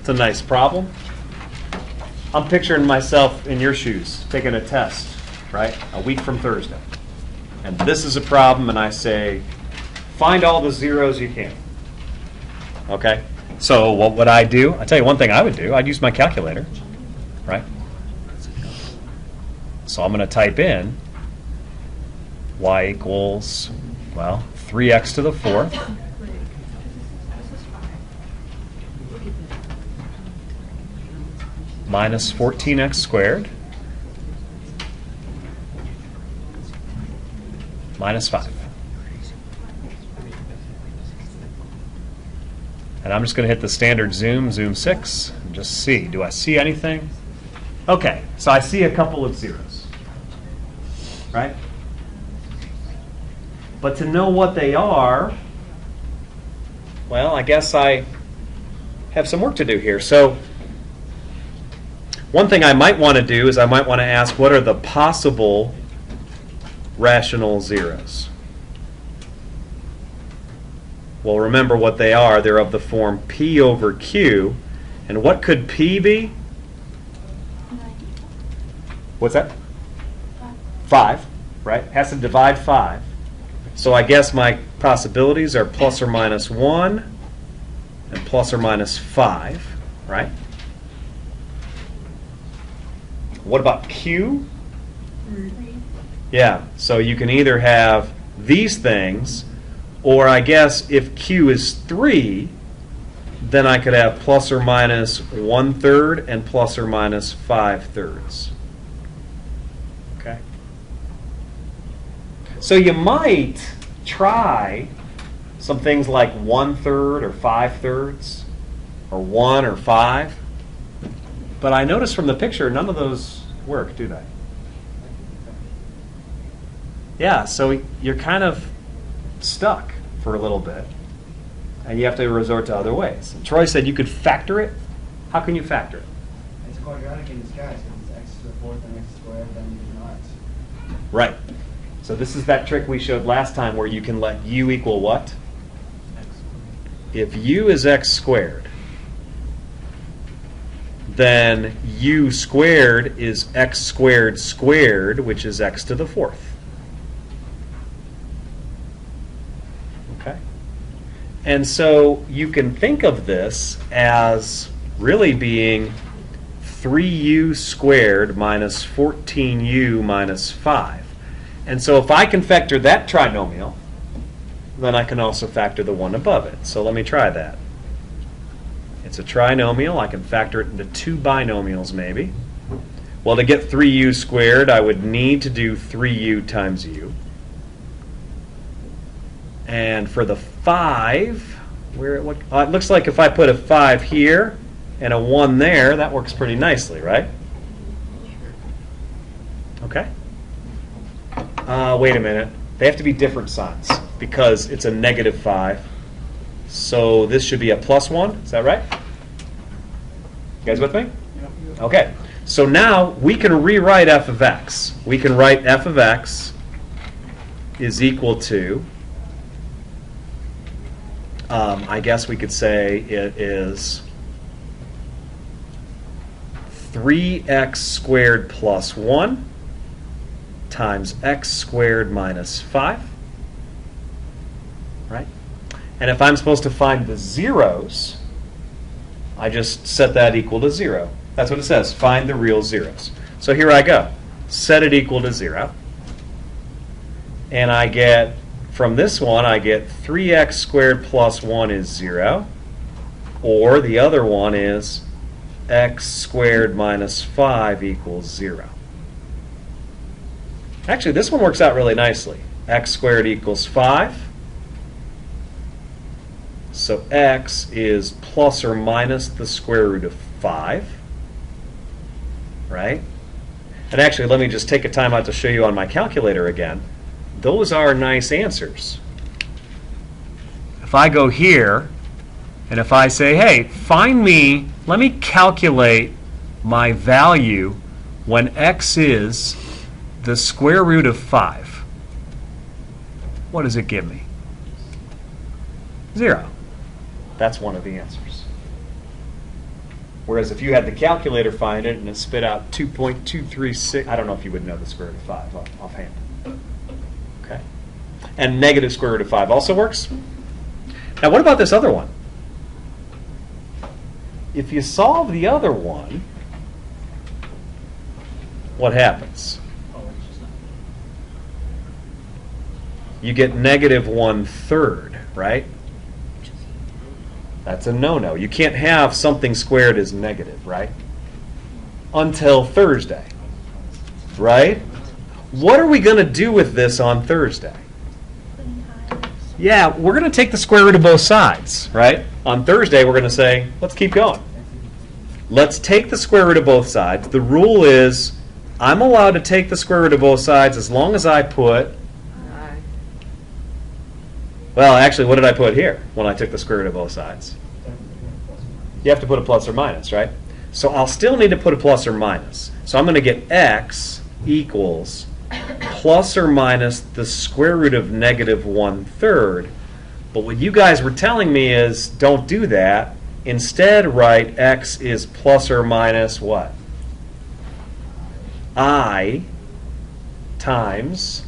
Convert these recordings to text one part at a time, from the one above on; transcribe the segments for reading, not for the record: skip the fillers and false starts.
It's a nice problem. I'm picturing myself in your shoes, taking a test, right, a week from Thursday. And this is a problem, and I say, find all the zeros you can. Okay? So what would I do? I'll tell you one thing I would do. I'd use my calculator, right? So I'm going to type in y equals, well, 3x to the 4th minus 14x squared minus 5. And I'm just going to hit the standard zoom 6, and just see. Do I see anything? Okay, so I see a couple of zeros, right? But to know what they are, well, I guess I have some work to do here. So one thing I might want to do is I might want to ask, what are the possible rational zeros? Well, remember what they are. They're of the form P over Q. And what could P be? 9. What's that? 5, right? Has to divide 5. So I guess my possibilities are plus or minus 1 and plus or minus 5, right? What about Q? 3. Yeah, so you can either have these things, or I guess if Q is 3, then I could have plus or minus 1/3 and plus or minus 5/3. Okay? So you might try some things like 1/3 or 5/3 or 1 or 5. But I noticed from the picture none of those work, do they? Yeah, so you're kind of stuck for a little bit, and you have to resort to other ways. And Troy said you could factor it. How can you factor it? It's quadratic in disguise because it's x to the 4th and x squared, then you know x. Right. So this is that trick we showed last time where you can let u equal what? X squared. If u is x squared, then u squared is x squared squared, which is x to the 4th. Okay? And so you can think of this as really being 3u squared minus 14u minus 5. And so if I can factor that trinomial, then I can also factor the one above it. So let me try that. It's a trinomial. I can factor it into 2 binomials maybe. Well, to get 3u squared, I would need to do 3u times u. And for the 5, it looks like if I put a 5 here and a 1 there, that works pretty nicely, right? Okay. Wait a minute. They have to be different signs because it's a negative 5. So this should be a plus 1. Is that right? You guys with me? Yep. Okay. So now we can rewrite f of x. We can write f of x is equal to, I guess we could say it is 3x squared plus 1 times x squared minus 5, right? And if I'm supposed to find the zeros, I just set that equal to 0. That's what it says, find the real zeros. So here I go. Set it equal to 0. And I get, from this one, I get 3x squared plus 1 is 0. Or the other one is x squared minus 5 equals 0. Actually, this one works out really nicely. X squared equals 5. So x is plus or minus the square root of 5. Right? And actually, let me just take a time out to show you on my calculator again. Those are nice answers. If I go here, and if I say, hey, let me calculate my value when x is the square root of 5. What does it give me? 0. That's one of the answers. Whereas if you had the calculator find it and it spit out 2.236, I don't know if you would know the square root of 5 offhand. Okay. And negative square root of 5 also works. Now what about this other one? If you solve the other one, what happens? You get negative 1/3, right? That's a no-no. You can't have something squared as negative, right? Until Thursday, right? What are we going to do with this on Thursday? Yeah, we're going to take the square root of both sides, right? On Thursday, we're going to say, let's keep going. Let's take the square root of both sides. The rule is I'm allowed to take the square root of both sides as long as I put... Well, actually, what did I put here when I took the square root of both sides? You have to put a plus or minus, right? So I'll still need to put a plus or minus. So I'm going to get x equals plus or minus the square root of negative 1/3. But what you guys were telling me is don't do that. Instead, write x is plus or minus what? I times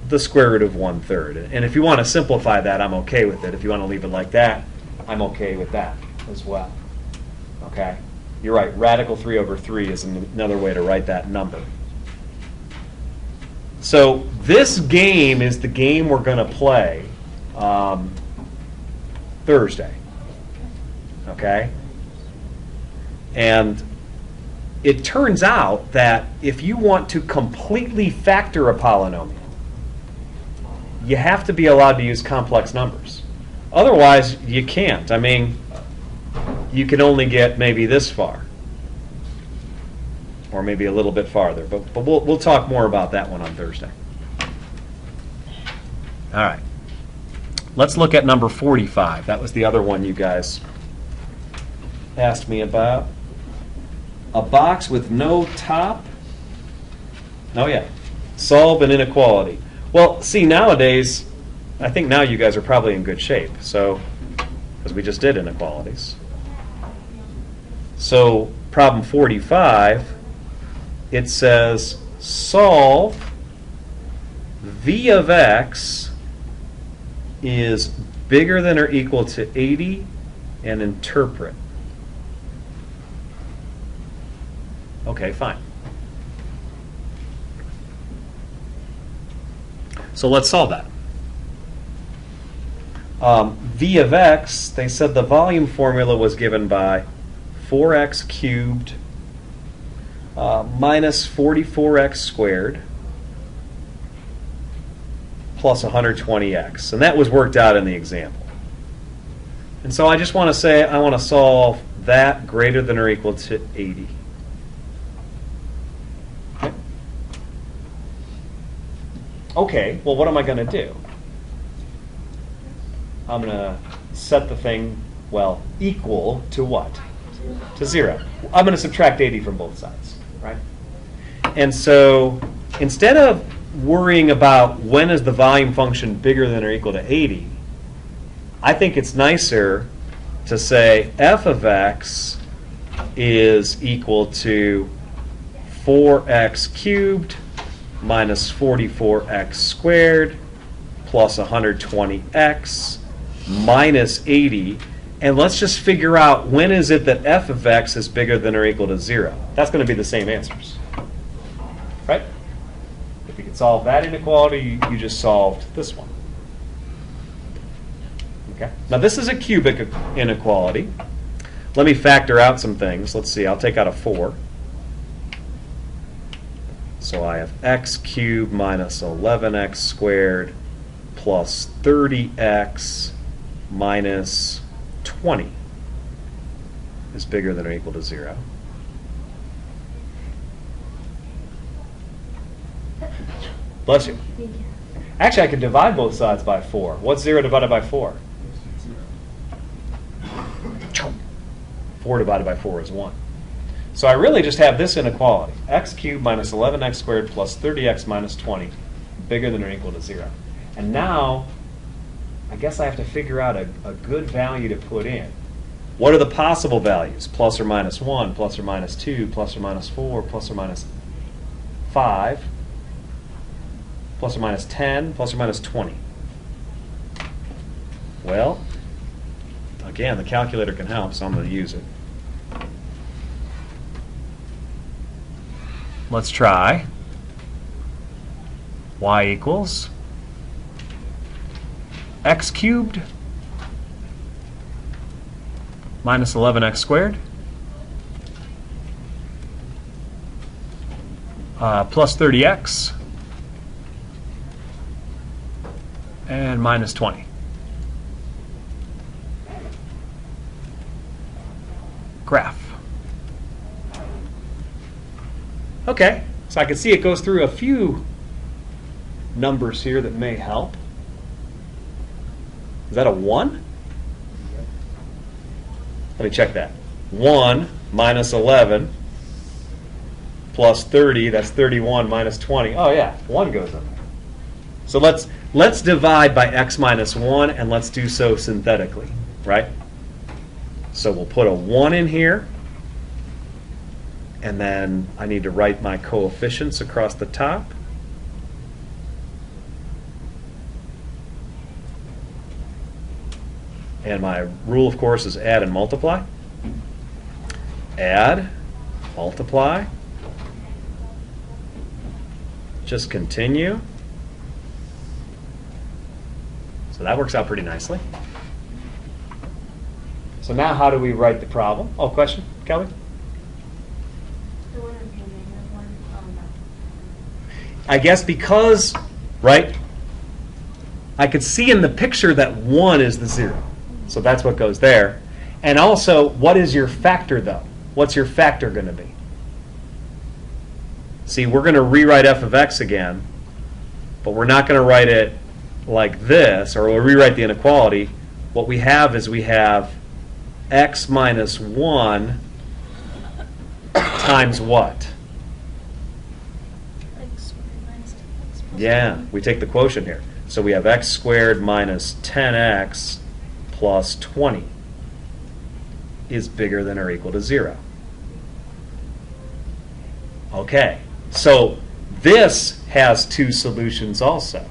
the square root of 1/3. And if you want to simplify that, I'm okay with it. If you want to leave it like that, I'm okay with that as well. Okay? You're right. Radical 3/3 is another way to write that number. So this game is the game we're going to play Thursday. Okay? And it turns out that if you want to completely factor a polynomial, you have to be allowed to use complex numbers. Otherwise, you can't. I mean, you can only get maybe this far, or maybe a little bit farther. But we'll talk more about that one on Thursday. All right. Let's look at number 45. That was the other one you guys asked me about. A box with no top. Oh, yeah. Solve an inequality. Well, see, nowadays, I think now you guys are probably in good shape. So, because we just did inequalities. So, problem 45, it says solve v of x is bigger than or equal to 80 and interpret. Okay, fine. So let's solve that. V of x, they said the volume formula was given by 4x cubed minus 44x squared plus 120x. And that was worked out in the example. And so I just want to say I want to solve that greater than or equal to 80. Okay, well, what am I going to do? I'm going to set the thing, well, equal to what? To 0. I'm going to subtract 80 from both sides, right? And so instead of worrying about when is the volume function bigger than or equal to 80, I think it's nicer to say f of x is equal to 4x cubed minus 44x squared plus 120x minus 80. And let's just figure out when is it that f of x is bigger than or equal to 0. That's going to be the same answers. Right? If you can solve that inequality, you just solved this one. Okay. Now this is a cubic inequality. Let me factor out some things. Let's see. I'll take out a 4. So I have x cubed minus 11x squared plus 30x minus 20 is bigger than or equal to 0. Bless you. Actually, I can divide both sides by 4. What's 0 divided by 4? 4 divided by 4 is 1. So I really just have this inequality. X cubed minus 11x squared plus 30x minus 20 bigger than or equal to 0. And now, I guess I have to figure out a good value to put in. What are the possible values? Plus or minus 1, plus or minus 2, plus or minus 4, plus or minus 5, plus or minus 10, plus or minus 20. Well, again, the calculator can help, so I'm going to use it. Let's try y equals x cubed minus 11x squared plus 30x and minus 20. Graph. Okay, so I can see it goes through a few numbers here that may help. Is that a 1? Let me check that. 1 minus 11 plus 30, that's 31 minus 20. Oh yeah, 1 goes in there. So let's divide by x minus 1, and let's do so synthetically, right? So we'll put a 1 in here, and then I need to write my coefficients across the top. And my rule, of course, is add and multiply. Add, multiply. Just continue. So that works out pretty nicely. So now how do we write the problem? Oh, question, Kelly? There wouldn't be a negative one. Oh, no. I guess because, right, I could see in the picture that 1 is the 0. So that's what goes there. And also, what is your factor, though? What's your factor going to be? See, we're going to rewrite f of x again, but we're not going to write it like this, or we'll rewrite the inequality. What we have is we have x minus 1 times what? X squared minus 10x plus Yeah, 1. we take the quotient here. So we have x squared minus 10x plus 20 is bigger than or equal to 0. Okay, so this has 2 solutions also.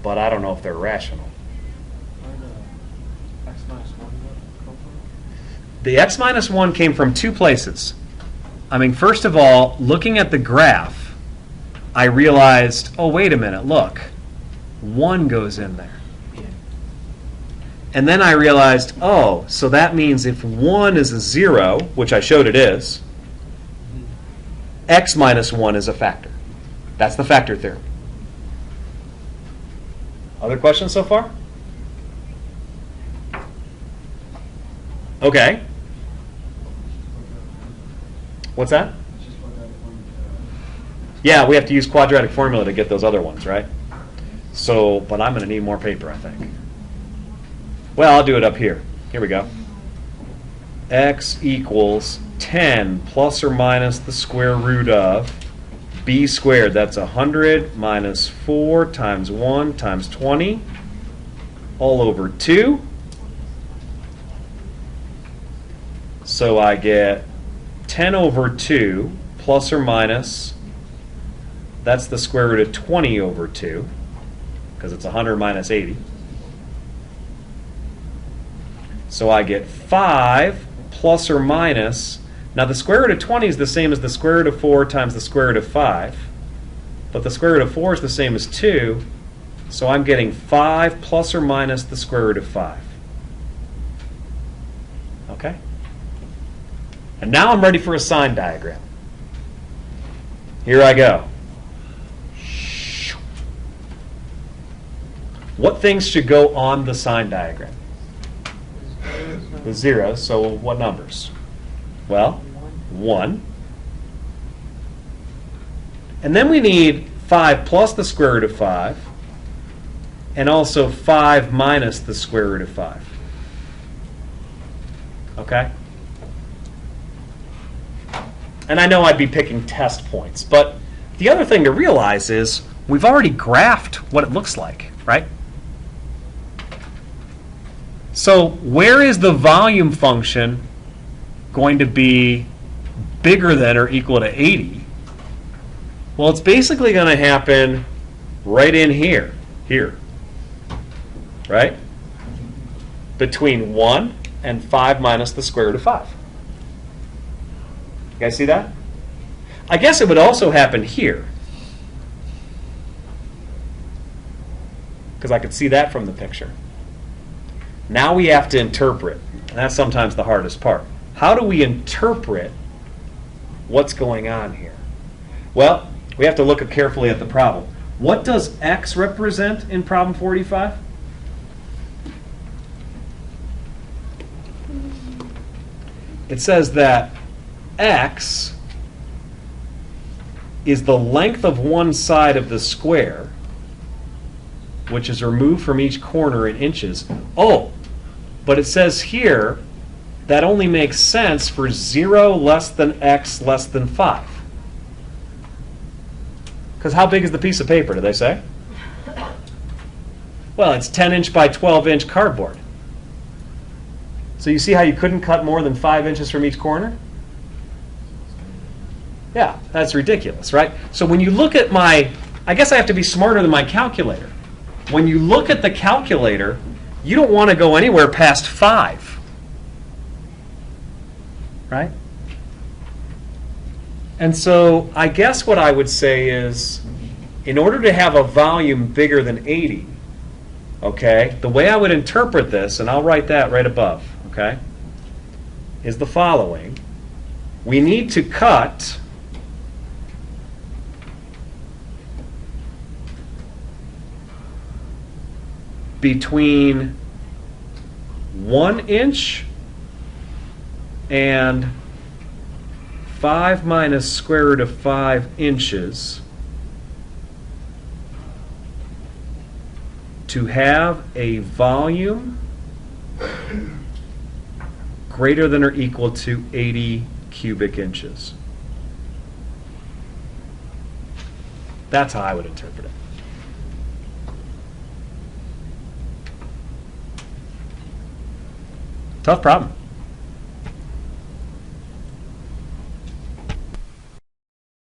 But I don't know if they're rational. X minus 1 come from? The x minus 1 came from 2 places. I mean, first of all, looking at the graph, I realized, oh, wait a minute, look. 1 goes in there. And then I realized, oh, so that means if 1 is a 0, which I showed it is, x minus 1 is a factor. That's the factor theorem. Other questions so far? Okay. What's that? It's just what that one. Yeah, we have to use quadratic formula to get those other ones, right? So, but I'm going to need more paper, I think. Well, I'll do it up here. Here we go. X equals 10 plus or minus the square root of b squared. That's 100 minus 4 times 1 times 20 all over 2. So I get 10 over 2 plus or minus, that's the square root of 20 over 2, because it's 100 minus 80. So I get 5 plus or minus, now the square root of 20 is the same as the square root of 4 times the square root of 5, but the square root of 4 is the same as 2, so I'm getting 5 plus or minus the square root of 5. Okay? And now I'm ready for a sign diagram. Here I go. What things should go on the sign diagram? The zeros, so what numbers? Well, 1. And then we need 5 plus the square root of 5, and also 5 minus the square root of 5. Okay? And I know I'd be picking test points, but the other thing to realize is we've already graphed what it looks like, right? So where is the volume function going to be bigger than or equal to 80? Well, it's basically going to happen right in here, right? Between 1 and 5 minus the square root of 5. You guys see that? I guess it would also happen here, because I could see that from the picture. Now we have to interpret, and that's sometimes the hardest part. How do we interpret what's going on here? Well, we have to look carefully at the problem. What does x represent in problem 45? It says that x is the length of one side of the square, which is removed from each corner in inches. Oh, but it says here that only makes sense for 0 less than x less than 5. Because how big is the piece of paper, do they say? Well, it's 10-inch by 12-inch cardboard. So you see how you couldn't cut more than 5 inches from each corner? Yeah, that's ridiculous, right? So when you look at my, I guess I have to be smarter than my calculator. When you look at the calculator, you don't want to go anywhere past 5. Right? And so I guess what I would say is, in order to have a volume bigger than 80, okay, the way I would interpret this, and I'll write that right above, okay, is the following. We need to cut between 1 inch and 5 minus square root of 5 inches to have a volume greater than or equal to 80 cubic inches. That's how I would interpret it. Tough problem.